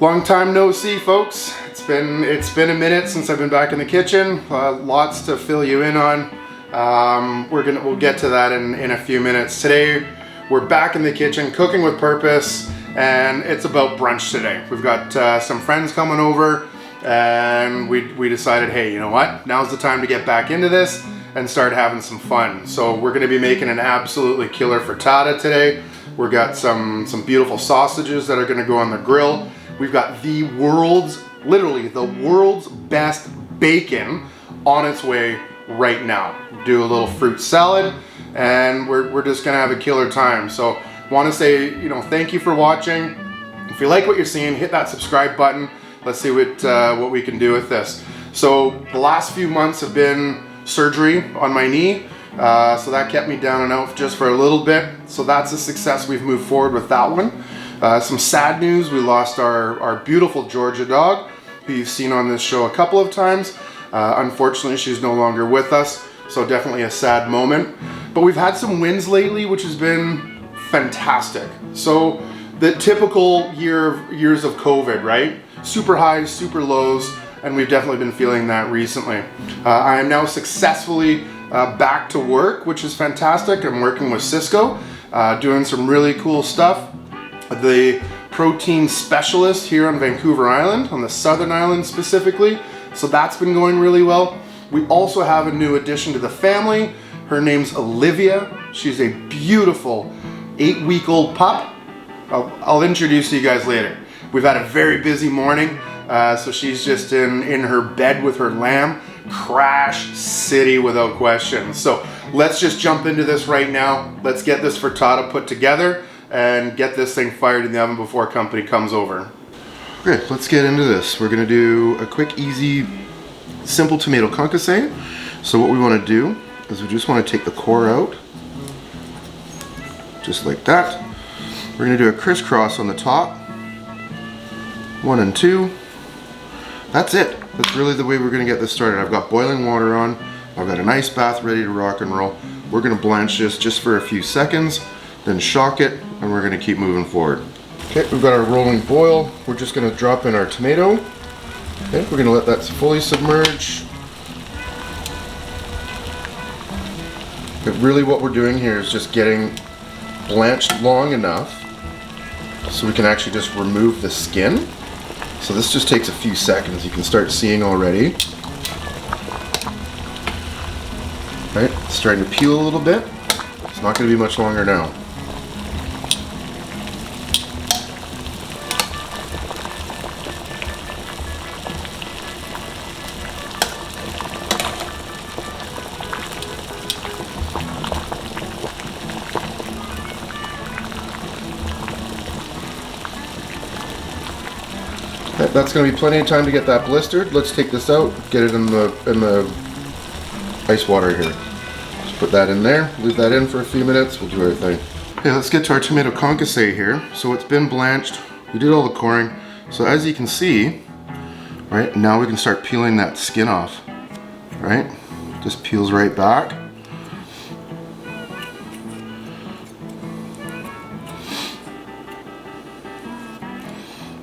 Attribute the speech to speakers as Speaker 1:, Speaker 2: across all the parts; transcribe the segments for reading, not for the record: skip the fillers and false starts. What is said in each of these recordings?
Speaker 1: Long time no see, folks. It's been a minute since I've been back in the kitchen. Lots to fill you in on. We'll get to that in a few minutes. Today we're back in the kitchen, cooking with purpose, and it's about brunch today. We've got some friends coming over, and we decided, hey, you know what? Now's the time to get back into this and start having some fun. So we're going to be making an absolutely killer frittata today. We've got some beautiful sausages that are going to go on the grill. We've got literally the world's best bacon on its way right now. Do a little fruit salad, and we're just gonna have a killer time. So want to say, thank you for watching. If you like what you're seeing, hit that subscribe button. Let's see what we can do with this. So the last few months have been surgery on my knee. So that kept me down and out just for a little bit. So that's a success. We've moved forward with that one. Some sad news, we lost our beautiful Georgia dog, who you've seen on this show a couple of times. Unfortunately, she's no longer with us, so definitely a sad moment. But we've had some wins lately, which has been fantastic. So the typical years of COVID, right? Super highs, super lows, and we've definitely been feeling that recently. I am now successfully back to work, which is fantastic. I'm working with Cisco, doing some really cool stuff. The protein specialist here on Vancouver Island, on the Southern Island specifically. So that's been going really well. We also have a new addition to the family. Her name's Olivia. She's a beautiful 8-week-old pup. I'll introduce you guys later. We've had a very busy morning. So she's just in her bed with her lamb. Crash city without question. So let's just jump into this right now. Let's get this frittata put together and get this thing fired in the oven before company comes over. Okay, let's get into this. We're gonna do a quick, easy, simple tomato concasse. So what we wanna do is we just wanna take the core out, just like that. We're gonna do a crisscross on the top, 1 and 2. That's it. That's really the way we're gonna get this started. I've got boiling water on. I've got an ice bath ready to rock and roll. We're gonna blanch this just for a few seconds, then shock it, and we're gonna keep moving forward. Okay, we've got our rolling boil. We're just gonna drop in our tomato. Okay, we're gonna let that fully submerge. But really what we're doing here is just getting blanched long enough so we can actually just remove the skin. So this just takes a few seconds. You can start seeing already. Right, it's starting to peel a little bit. It's not gonna be much longer now. That's going to be plenty of time to get that blistered. Let's take this out, get it in the ice water here. Just put that in there, leave that in for a few minutes, we'll do our thing. Okay, let's get to our tomato concasse here. So it's been blanched, we did all the coring. So as you can see, right, now we can start peeling that skin off, right? Just peels right back.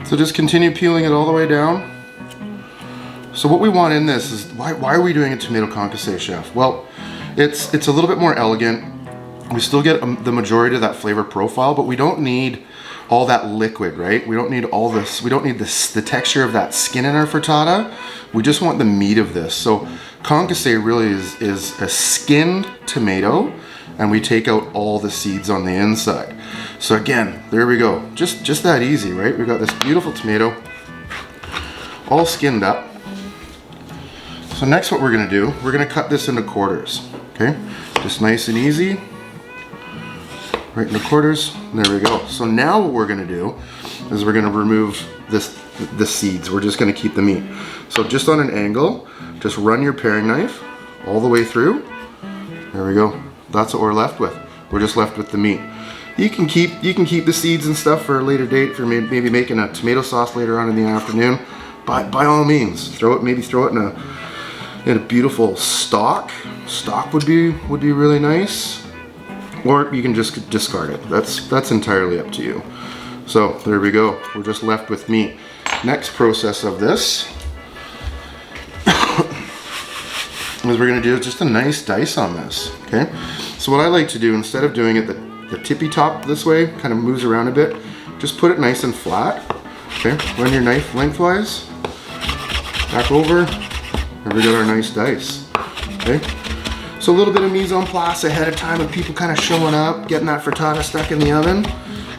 Speaker 1: So just continue peeling it all the way down. So what we want in this is, why are we doing a tomato concasse, chef? Well, it's a little bit more elegant. We still get the majority of that flavor profile, but we don't need all that liquid, right? We don't need all this, we don't need the texture of that skin in our frittata. We just want the meat of this. So concasse really is a skinned tomato, and we take out all the seeds on the inside. So again, there we go. Just that easy, right? We've got this beautiful tomato, all skinned up. So next what we're gonna do, we're gonna cut this into quarters, okay? Just nice and easy, right into quarters, there we go. So now what we're gonna do is we're gonna remove the seeds. We're just gonna keep the meat. So just on an angle, just run your paring knife all the way through. There we go. That's what we're left with. We're just left with the meat. You can keep the seeds and stuff for a later date, for maybe making a tomato sauce later on in the afternoon. But by all means, throw it in a beautiful stock. Stock would be really nice. Or you can just discard it. That's entirely up to you. So there we go. We're just left with meat. next process of this is we're gonna do just a nice dice on this, okay? So what I like to do, instead of doing it the tippy top this way, kind of moves around a bit, just put it nice and flat, okay? Run your knife lengthwise, back over, and we got our nice dice, okay? So a little bit of mise en place ahead of time of people kind of showing up, getting that frittata stuck in the oven,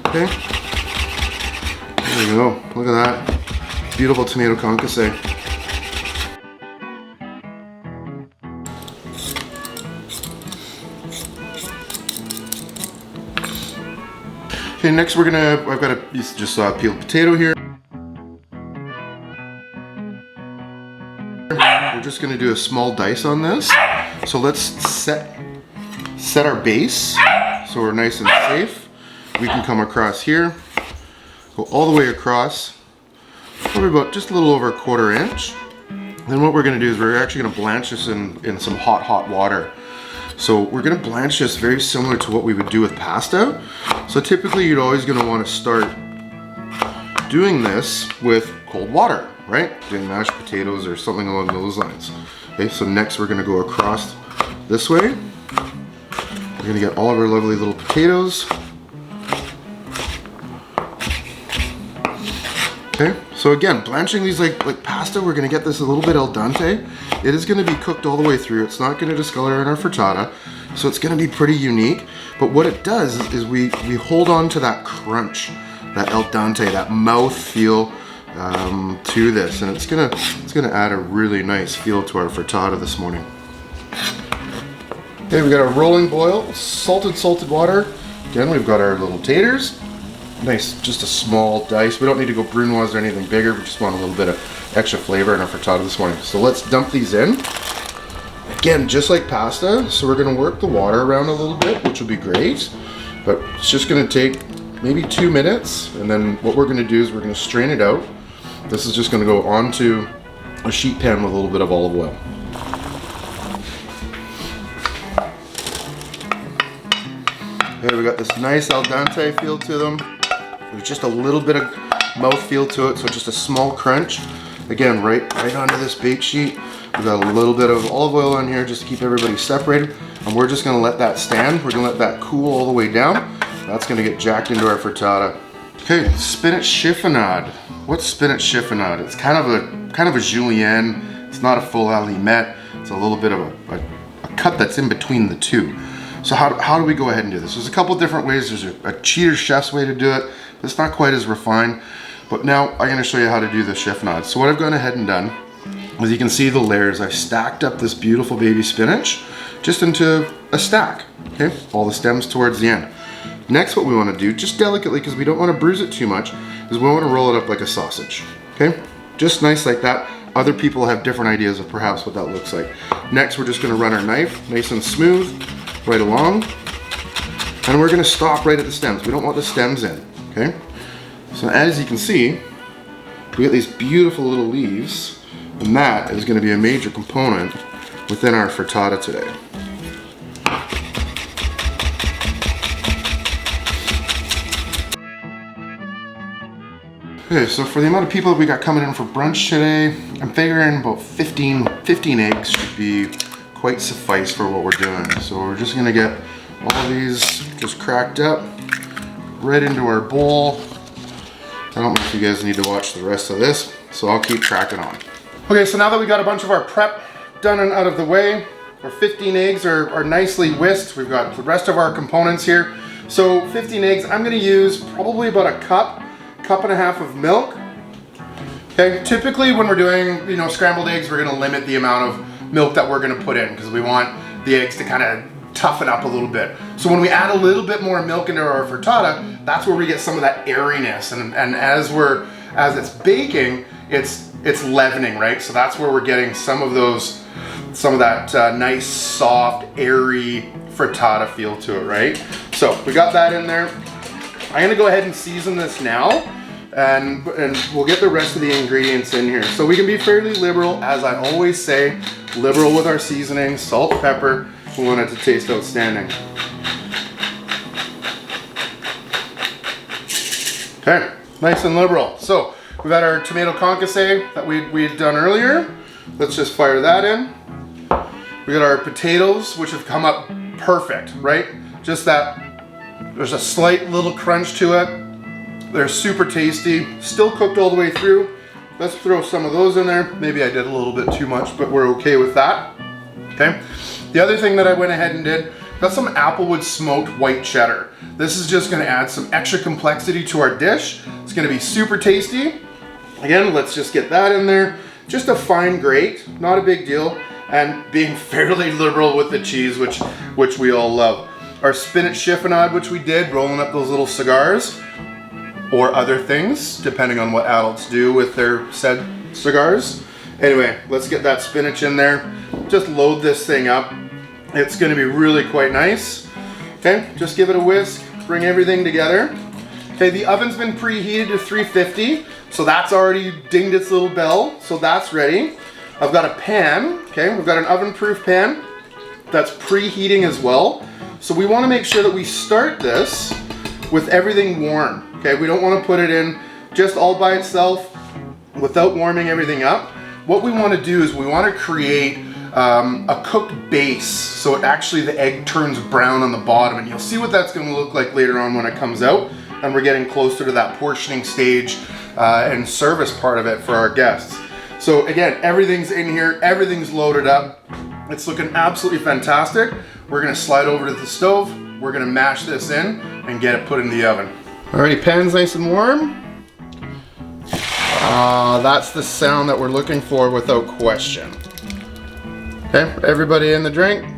Speaker 1: okay? There you go, look at that. Beautiful tomato concasse. Okay, next I've got a piece just peeled potato here. We're just gonna do a small dice on this. So let's set our base so we're nice and safe. We can come across here, go all the way across, probably about just a little over 1/4 inch. Then what we're gonna do is we're actually gonna blanch this in some hot water. So we're gonna blanch this very similar to what we would do with pasta. So typically you're always gonna wanna start doing this with cold water, right? Doing mashed potatoes or something along those lines. Okay, so next we're gonna go across this way. We're gonna get all of our lovely little potatoes. Okay, so again, blanching these like pasta, we're gonna get this a little bit al dente. It is gonna be cooked all the way through. It's not gonna discolor in our frittata, so it's gonna be pretty unique. But what it does is we hold on to that crunch, that al dente, that mouth feel to this, and it's gonna add a really nice feel to our frittata this morning. Okay, we got our rolling boil, salted water. Again, we've got our little taters. Nice, just a small dice. We don't need to go brunoise or anything bigger. We just want a little bit of extra flavor in our frittata this morning. So let's dump these in. Again, just like pasta, so we're gonna work the water around a little bit, which will be great. But it's just gonna take maybe 2 minutes, and then what we're gonna do is we're gonna strain it out. This is just gonna go onto a sheet pan with a little bit of olive oil. Okay, we got this nice al dente feel to them. There's just a little bit of mouth feel to it, so just a small crunch. Again, right onto this bake sheet. We've got a little bit of olive oil on here just to keep everybody separated. And we're just gonna let that stand. We're gonna let that cool all the way down. That's gonna get jacked into our frittata. Okay, spinach chiffonade. What's spinach chiffonade? It's kind of a julienne. It's not a full allumette. It's a little bit of a cut that's in between the two. So how do we go ahead and do this? There's a couple different ways. There's a cheater chef's way to do it. It's not quite as refined, but now I'm gonna show you how to do the chiffonade. So what I've gone ahead and done, as you can see the layers, I've stacked up this beautiful baby spinach just into a stack, okay? All the stems towards the end. Next, what we wanna do, just delicately, because we don't wanna bruise it too much, is we wanna roll it up like a sausage, okay? Just nice like that. Other people have different ideas of perhaps what that looks like. Next, we're just gonna run our knife nice and smooth, right along, and we're gonna stop right at the stems. We don't want the stems in, okay? So as you can see, we get these beautiful little leaves, and that is gonna be a major component within our frittata today. Okay, so for the amount of people that we got coming in for brunch today, I'm figuring about 15 eggs should be quite suffice for what we're doing. So we're just gonna get all these just cracked up right into our bowl. I don't know if you guys need to watch the rest of this, so I'll keep cracking on. Okay, so now that we got a bunch of our prep done and out of the way, our 15 eggs are nicely whisked. We've got the rest of our components here. So 15 eggs, I'm gonna use probably about a cup and a half of milk. Okay, typically when we're doing, scrambled eggs, we're gonna limit the amount of milk that we're gonna put in because we want the eggs to kind of toughen up a little bit. So when we add a little bit more milk into our frittata, that's where we get some of that airiness, and as it's baking, it's leavening, right? So that's where we're getting some of that nice, soft, airy frittata feel to it, right? So we got that in there. I'm gonna go ahead and season this now, and we'll get the rest of the ingredients in here. So we can be fairly liberal, as I always say, liberal with our seasoning, salt, pepper. We want it to taste outstanding. Okay, nice and liberal. So we've got our tomato concasse that we had done earlier. Let's just fire that in. We got our potatoes, which have come up perfect, right? Just that, there's a slight little crunch to it. They're super tasty, still cooked all the way through. Let's throw some of those in there. Maybe I did a little bit too much, but we're okay with that, okay? The other thing that I went ahead and did, got some applewood smoked white cheddar. This is just gonna add some extra complexity to our dish. It's gonna be super tasty. Again, let's just get that in there. Just a fine grate, not a big deal. And being fairly liberal with the cheese, which we all love. Our spinach chiffonade, which we did, rolling up those little cigars, or other things, depending on what adults do with their said cigars. Anyway, let's get that spinach in there. Just load this thing up. It's gonna be really quite nice. Okay, just give it a whisk, bring everything together. Okay, the oven's been preheated to 350, so that's already dinged its little bell, so that's ready. I've got a pan, okay, we've got an oven-proof pan that's preheating as well. So we wanna make sure that we start this with everything warm, okay? We don't wanna put it in just all by itself without warming everything up. What we wanna do is we wanna create a cooked base, so it actually, the egg turns brown on the bottom, and you'll see what that's gonna look like later on when it comes out, and we're getting closer to that portioning stage and service part of it for our guests. So again, everything's in here, everything's loaded up. It's looking absolutely fantastic. We're gonna slide over to the stove, we're gonna mash this in and get it put in the oven. Alrighty, pan's nice and warm. That's the sound that we're looking for without question. Okay, everybody in the drink.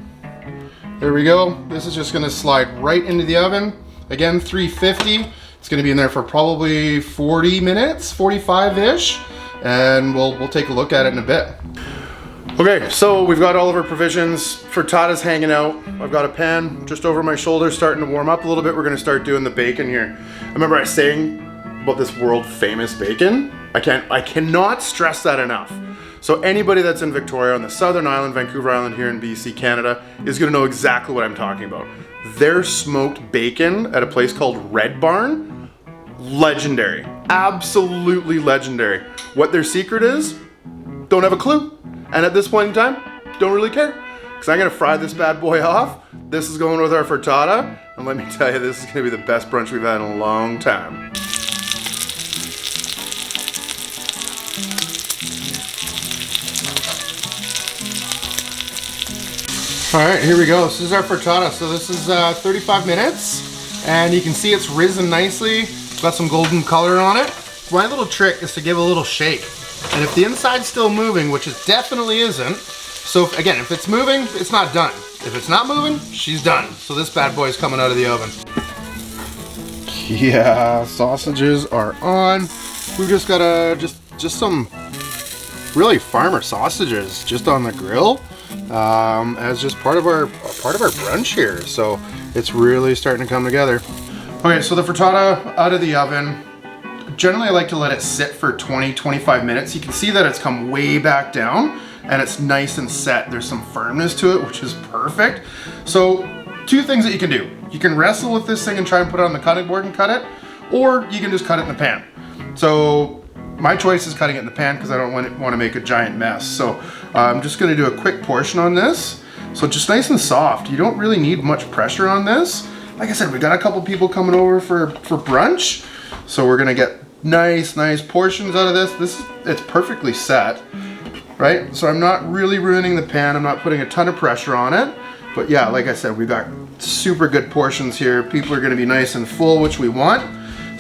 Speaker 1: There we go. This is just gonna slide right into the oven. Again, 350. It's gonna be in there for probably 40 minutes, 45-ish. And we'll take a look at it in a bit. Okay, so we've got all of our provisions. Frittata's hanging out. I've got a pan just over my shoulder starting to warm up a little bit. We're gonna start doing the bacon here. Remember I was saying about this world famous bacon? I cannot stress that enough. So anybody that's in Victoria, on the Southern Island, Vancouver Island here in BC, Canada, is gonna know exactly what I'm talking about. Their smoked bacon at a place called Red Barn, legendary, absolutely legendary. What their secret is, don't have a clue. And at this point in time, don't really care. Because I'm gonna fry this bad boy off. This is going with our frittata. And let me tell you, this is gonna be the best brunch we've had in a long time. All right, here we go. This is our frittata. So this is 35 minutes. And you can see it's risen nicely. Got some golden color on it. My little trick is to give a little shake. And if the inside's still moving, which it definitely isn't, so again, if it's moving, it's not done. If it's not moving, she's done. So this bad boy's coming out of the oven. Yeah, sausages are on. We've just got just some really farmer sausages just on the grill as just part of our brunch here. So it's really starting to come together. Okay, so the frittata out of the oven. Generally, I like to let it sit for 20-25 minutes. You can see that it's come way back down and it's nice and set. There's some firmness to it, which is perfect. So two things that you can do. You can wrestle with this thing and try and put it on the cutting board and cut it, or you can just cut it in the pan. So my choice is cutting it in the pan because I don't want to make a giant mess. So I'm just gonna do a quick portion on this. So just nice and soft. You don't really need much pressure on this. Like I said, we got a couple people coming over for brunch. So we're gonna get nice portions out of this. It's perfectly set, right? So I'm not really ruining the pan. I'm not putting a ton of pressure on it. But yeah, like I said, we've got super good portions here. People are gonna be nice and full, which we want.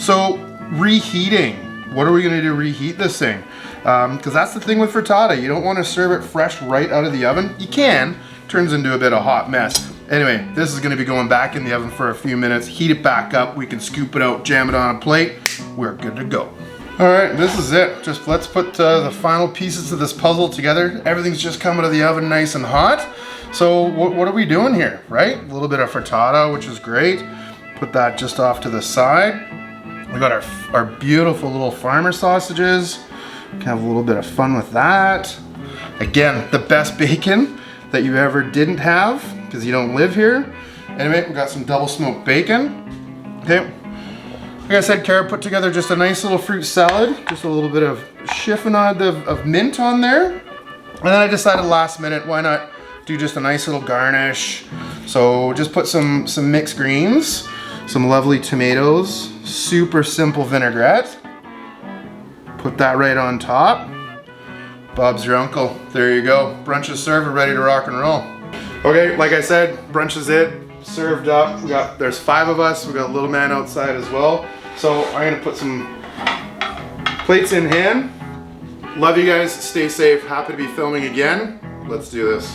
Speaker 1: So reheating. What are we gonna do to reheat this thing? Because that's the thing with frittata. You don't wanna serve it fresh right out of the oven. You can, turns into a bit of hot mess. Anyway, this is gonna be going back in the oven for a few minutes, heat it back up, we can scoop it out, jam it on a plate, we're good to go. All right, this is it. Just let's put the final pieces of this puzzle together. Everything's just coming out of the oven nice and hot. So what are we doing here, right? A little bit of frittata, which is great. Put that just off to the side. We got our beautiful little farmer sausages. Can have a little bit of fun with that. Again, the best bacon that you ever didn't have, because you don't live here. Anyway, we got some double smoked bacon. Okay, Like I said, Kara put together just a nice little fruit salad, just a little bit of chiffonade of mint on there. And then I decided last minute, why not do just a nice little garnish. So just put some mixed greens, some lovely tomatoes, super simple vinaigrette. Put that right on top. Bob's your uncle. There you go. Brunch is served, we're ready to rock and roll. Okay, like I said, brunch is it. Served up. There's 5 of us. We got a little man outside as well. So I'm gonna put some plates in hand. Love you guys. Stay safe. Happy to be filming again. Let's do this.